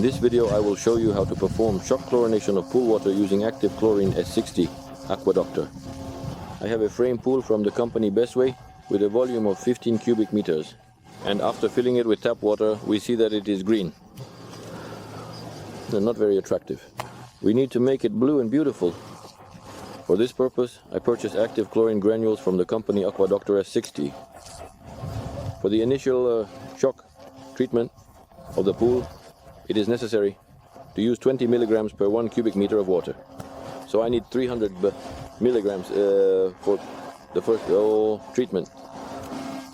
this video I will show you how to perform shock chlorination of pool water using active chlorine S60 AquaDoctor. I have a frame pool from the company Bestway with a volume of 15 cubic meters, and after filling it with tap water we see that it is green. Not very attractive. We need to make it blue and beautiful. For this purpose I purchased active chlorine granules from the company AquaDoctor S60. For the initial shock treatment of the pool, it is necessary to use 20 milligrams per 1 cubic meter of water. So I need 300 milligrams for the first treatment.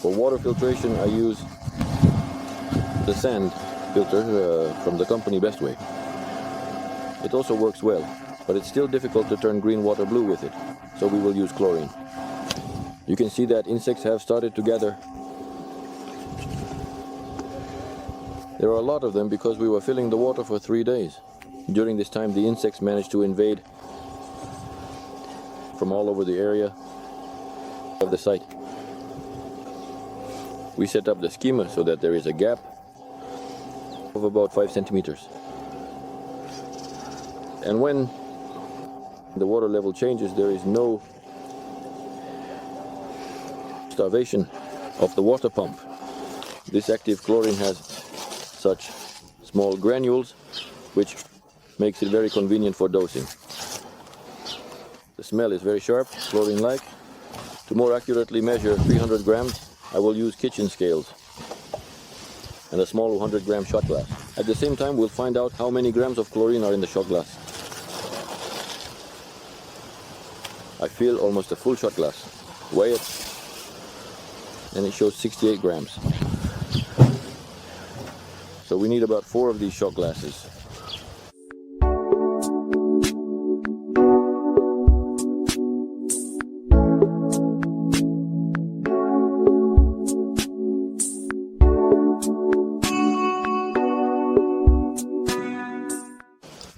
For water filtration I use the sand filter from the company Bestway. It also works well, but it's still difficult to turn green water blue with it, so we will use chlorine. You can see that insects have started to gather. There are a lot of them because we were filling the water for 3 days. During this time the insects managed to invade from all over the area of the site. We set up the skimmer so that there is a gap of about 5 centimeters. And when the water level changes, there is no starvation of the water pump. This active chlorine has such small granules, which makes it very convenient for dosing. The smell is very sharp, chlorine-like. To more accurately measure 300 grams, I will use kitchen scales and a small 100-gram shot glass. At the same time, we'll find out how many grams of chlorine are in the shot glass. I fill almost a full shot glass, weigh it, and it shows 68 grams. So we need about 4 of these shot glasses.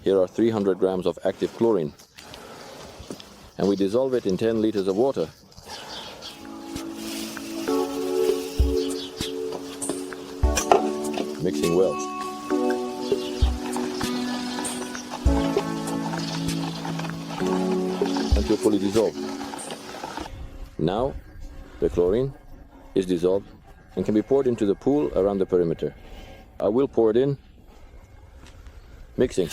Here are 300 grams of active chlorine, and we dissolve it in 10 liters of water. Mixing well. Until fully dissolved. Now the chlorine is dissolved and can be poured into the pool around the perimeter. I will pour it in, mixing.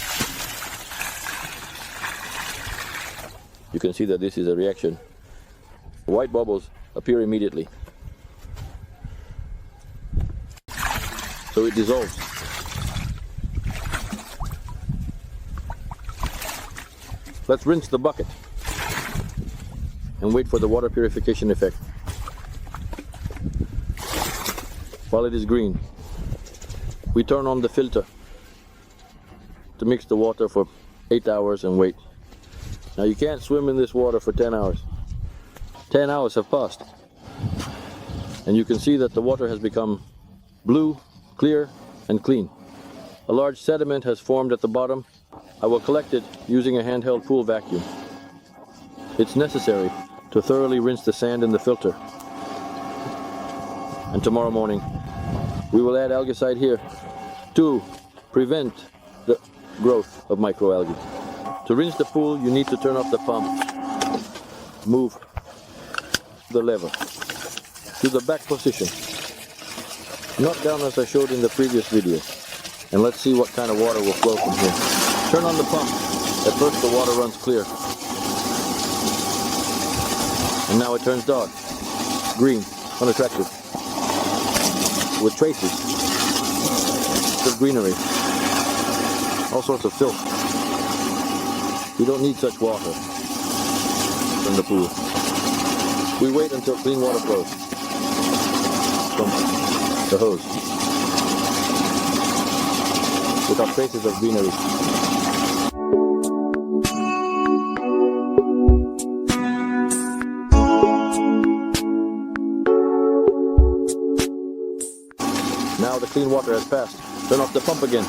You can see that this is a reaction. White bubbles appear immediately. So it dissolves. Let's rinse the bucket and wait for the water purification effect. While it is green, we turn on the filter to mix the water for 8 hours and wait. Now you can't swim in this water for 10 hours. 10 hours have passed, and you can see that the water has become blue, clear and clean. A large sediment has formed at the bottom. I will collect it using a handheld pool vacuum. It's necessary to thoroughly rinse the sand in the filter. And tomorrow morning we will add Algaecide here to prevent the growth of microalgae. To rinse the pool you need to turn off the pump, move the lever to the back position, not down as I showed in the previous video. And let's see what kind of water will flow from here. Turn on the pump. At first the water runs clear. And now it turns dark. Green, unattractive. With traces of greenery. All sorts of filth. We don't need such water in the pool. We wait until clean water flows from the hose, without traces of greenery. Now the clean water has passed. Turn off the pump again.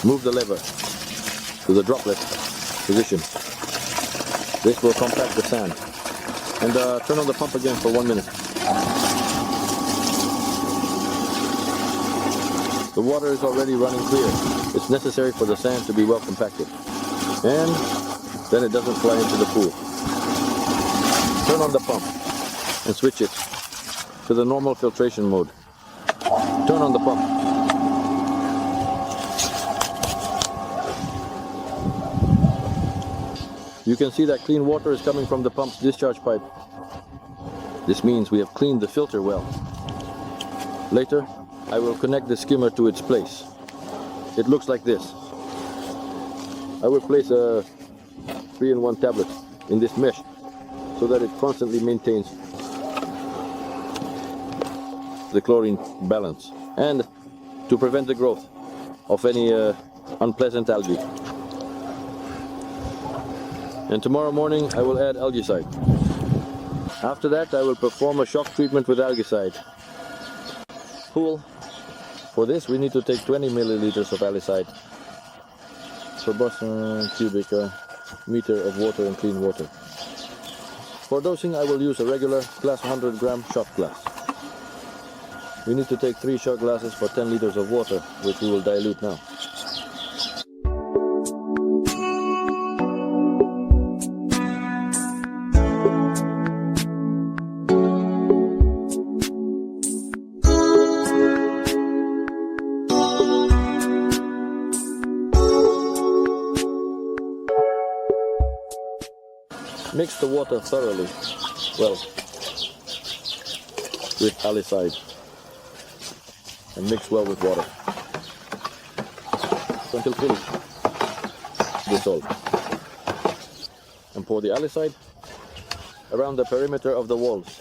Move the lever to the droplet position. This will compact the sand. And turn on the pump again for 1 minute. The water is already running clear. It's necessary for the sand to be well compacted. And then it doesn't fly into the pool. Turn on the pump and switch it to the normal filtration mode. Turn on the pump. You can see that clean water is coming from the pump's discharge pipe. This means we have cleaned the filter well. Later, I will connect the skimmer to its place. It looks like this. I will place a 3-in-1 tablet in this mesh so that it constantly maintains the chlorine balance and to prevent the growth of any unpleasant algae. And tomorrow morning I will add Algaecide. After that I will perform a shock treatment with Algaecide. Pool. For this we need to take 20 milliliters of Algaecide per cubic meter of water and clean water. For dosing I will use a regular glass 100 gram shot glass. We need to take 3 shot glasses for 10 liters of water, which we will dilute now. Mix the water thoroughly, well, with Algaecide, and mix well with water until fully dissolved. And pour the Algaecide around the perimeter of the walls.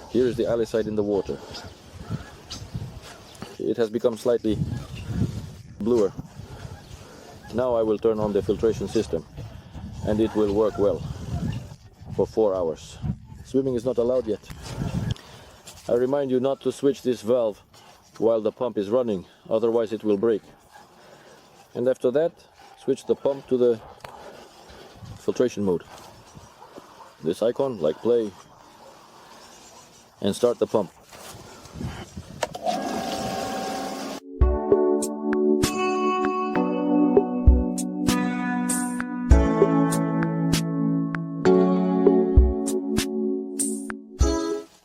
Here is the Algaecide in the water. It has become slightly bluer. Now I will turn on the filtration system and it will work well for 4 hours. Swimming is not allowed yet. I remind you not to switch this valve while the pump is running, otherwise it will break. And after that, switch the pump to the filtration mode. This icon, like play, and start the pump.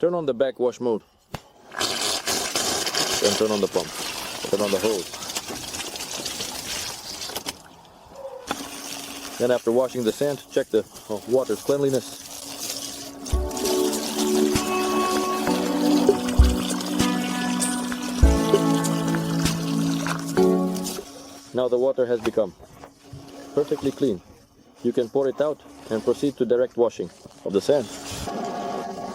Turn on the backwash mode, then turn on the pump, turn on the hose. Then after washing the sand, check the water's cleanliness. Now the water has become perfectly clean. You can pour it out and proceed to direct washing of the sand.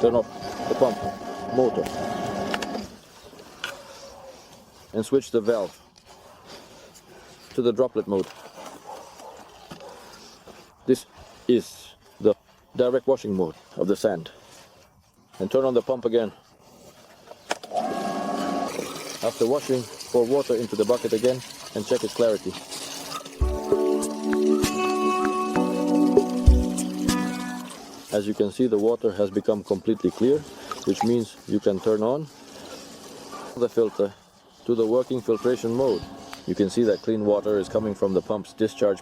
Turn off the pump motor and switch the valve to the droplet mode. This is the direct washing mode of the sand. And turn on the pump again. After washing, pour water into the bucket again and check its clarity. As you can see, the water has become completely clear, which means you can turn on the filter to the working filtration mode. You can see that clean water is coming from the pump's discharge